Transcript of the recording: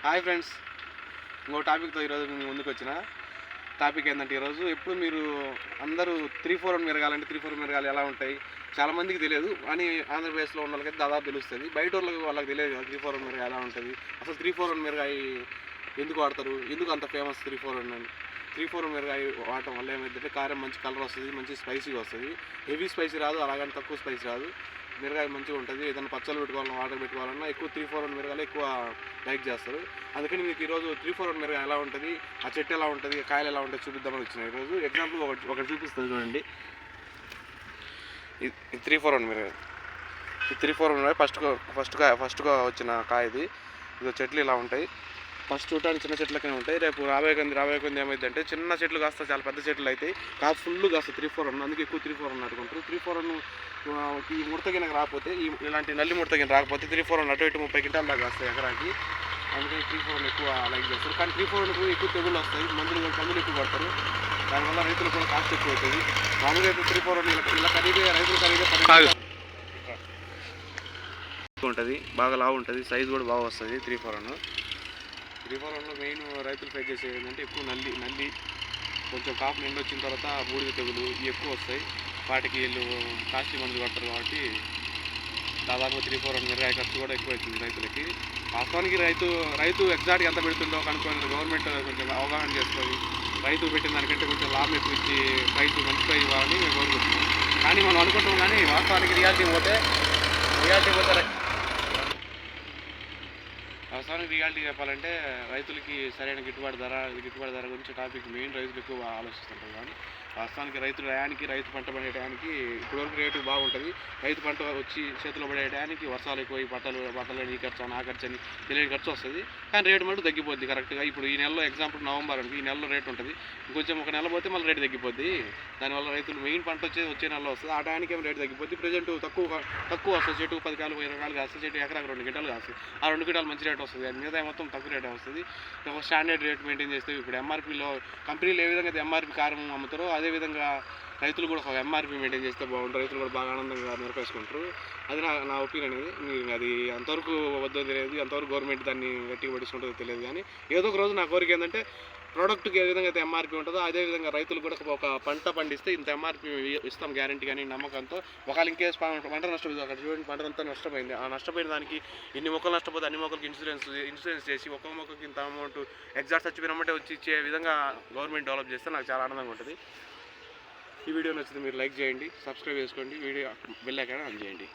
Hi friends, ఇంకో టాపిక్తో ఈరోజు మీ ముందుకు వచ్చిన టాపిక్ ఏంటంటే, ఈరోజు ఎప్పుడు మీరు అందరూ 3-4 మిరగాలంటే 3-4 మిరగాలు ఎలా ఉంటాయి చాలామందికి తెలియదు. కానీ ఆంధ్రప్రదేశ్లో ఉన్న వాళ్ళకైతే దాదాపు తెలుస్తుంది. బయట వాళ్ళకి తెలియదు కదా 3-4 మిరగాయ ఎలా ఉంటుంది, అసలు 3-4 మిరగాయ ఎందుకు వాడతారు, ఎందుకు అంత ఫేమస్ 3-4 అని. 3-4 మిరగాయ వాడటం వల్ల ఏమైందంటే కారం మంచి కలర్ వస్తుంది, మంచి స్పైసీగా వస్తుంది. హెవీ స్పైసీ రాదు, అలాగని తక్కువ స్పైసీ రాదు. మిరగాయ మంచిగా ఉంటుంది. ఏదైనా పచ్చళ్ళు పెట్టుకోవాలన్నా వాటర్ పెట్టుకోవాలన్నా ఎక్కువ 3-4 మిరగాయలు ఎక్కువ లైక్ చేస్తారు. అందుకని మీకు ఈరోజు 3-4 మిరగాయ ఎలా ఉంటుంది, ఆ చెట్టు ఎలా ఉంటుంది, కాయలు ఎలా ఉంటుంది చూపిద్దామని వచ్చినాయి. ఈరోజు ఎగ్జాంపుల్ ఒకటి చూపిస్తుంది చూడండి. ఇది 3-4 మిరగాయ. ఈ 3-4 మిరగాయ ఫస్ట్గా వచ్చిన కాయ ఇది. చెట్లు ఇలా ఉంటాయి. ఫస్ట్ చూడటానికి చిన్న చెట్లకనే ఉంటాయి. రేపు రాబోయే కొంది ఏమైందంటే చిన్న చెట్లు కాస్త చాలా పెద్ద చెట్లు అయితే కాపు ఫుల్ కాస్త 3-4 అందుకే ఎక్కువ 3-4 నాటుకుంటారు. 3-4 ఈ ముడతగినకు రాకపోతే, ఇలాంటి నల్లి ముడతగిన రాకపోతే 3-4 అటు ఇటు 30 క్వింటాల దాకా వస్తాయి ఎకరాకి. అందుకని 3-4 ఎక్కువ లైక్ చేస్తారు. కానీ 3-4 ఎక్కువ తెగులు వస్తాయి, మందులు ఎక్కువ పడతారు. దానివల్ల రైతులు కూడా కాస్ట్ ఎక్కువ అవుతుంది. మామూలుగా అయితే 3-4 ఇలా ఖరీదే రైతులు ఖరీదే ఉంటుంది, బాగా లావు ఉంటుంది, సైజు కూడా బాగా వస్తుంది. 3-4లో మెయిన్ రైతులు ఫేస్ చేసేది ఏంటంటే ఎక్కువ నల్లి కొంచెం కాపు నిండి వచ్చిన తర్వాత బూడిద తెగులు ఇవి ఎక్కువ వస్తాయి. వాటికి వీళ్ళు కాస్ట్లీ మందులు పడతారు కాబట్టి దాదాపు 3-4 మిరగాయ ఖర్చు కూడా ఎక్కువ అవుతుంది రైతులకి. వాస్తవానికి రైతు ఎగ్జాక్ట్గా ఎంత పెడుతుందో కనుక్కొని గవర్నమెంట్ కొంచెం అవగాహన చేసుకొని రైతు పెట్టిన దానికంటే కొంచెం లాభం ఎక్కువ ఇచ్చి మంచి ప్రైస్ ఇవ్వాలని మేము కోరుకుంటున్నాం. కానీ మనం అనుకుంటాం, కానీ వాస్తవానికి రియాలిటీ పోతే రియాలిటీ చెప్పాలంటే రైతులకి సరైన గిట్టుబాటు ధర గురించి టాపిక్ మెయిన్ రైతులు ఎక్కువ ఆలోచిస్తుంటారు. కానీ వాస్తవానికి రైతు పంట పడే టయానికి ఇప్పటివరకు రేటు బాగుంటుంది. రైతు పంట వచ్చి చేతిలో పడే టయానికి వర్షాలు ఎక్కువ, బట్టలు ఈ ఖర్చు ఆ ఖర్చు అని తెలియని ఖర్చు వస్తుంది. కానీ రేటు మటు తగ్గిపోద్ది కరెక్ట్గా. ఇప్పుడు ఈ నెలలో ఎగ్జాంపుల్ నవంబర్ అనుకో, ఈ నెలలో రేటు ఉంటుంది. ఇంకొంచెం ఒక నెల పోతే మళ్ళీ రేటు తగ్గిపోద్ది. దానివల్ల రైతులు మెయిన్ పంట వచ్చే నెలలో వస్తుంది. ఆ టయానికి ఏమో రేటు తగ్గిపోద్ది. ప్రజెంట్ తక్కువ వస్తుంది. చెట్టు 10 కాయలు 20 కాయలు కాస్తుంది. చెట్టు ఎకరాకు 2 క్వింటాలు కాస్తుంది. ఆ 2 క్వింటాలు మంచి రేటు వస్తుంది. మిగతా మొత్తం తక్కువ రేటే వస్తుంది. ఒక స్టాండర్డ్ రేట్ మెయింటైన్ చేస్తే ఇప్పుడు ఎంఆర్పీలో కంపెనీలు ఏ విధంగా ఎంఆర్పీ కారం అమ్ముతారో అదేవిధంగా రైతులు కూడా ఒక ఎంఆర్పీ మెయింటైన్ చేస్తే బాగుంటుంది. రైతులు కూడా బాగా ఆనందంగా నిరపేసుకుంటారు. అది నా ఒపీనియన్. అది అంతవరకు వద్దో తెలియదు, అంతవరకు గవర్నమెంట్ దాన్ని గట్టిగా పట్టించుకుంటుందో తెలియదు. కానీ ఏదో ఒక రోజు నా కోరిక ఏంటంటే ప్రోడక్ట్కి ఏ విధంగా అయితే ఎంఆర్పీ ఉంటుందో అదేవిధంగా రైతులు కూడా ఒక పంట పండిస్తే ఇంత ఎంఆర్పీ ఇస్తాం గ్యారంటీ కానీ నమ్మకంతో. ఒకవేళ ఇంకేస్ పంట నష్టపోయింది, అక్కడ చూడండి పంట అంతా నష్టపోయింది. ఆ నష్టపోయిన దానికి ఇన్ని మొక్కలు నష్టపోతే అన్ని మొక్కలకి ఇన్సూరెన్స్ చేసి ఒక్కొక్క మొక్కకి ఇంత అమౌంట్ ఎగ్జాక్ట్ చచ్చిపోయినమ్మంటే వచ్చి ఇచ్చే విధంగా గవర్నమెంట్ డెవలప్ చేస్తే నాకు చాలా ఆనందంగా ఉంటుంది. ఈ వీడియో నచ్చితే మీరు లైక్ చేయండి, సబ్స్క్రైబ్ చేసుకోండి, వీడియో బెల్ ఐకాన్ ఆన్ చేయండి.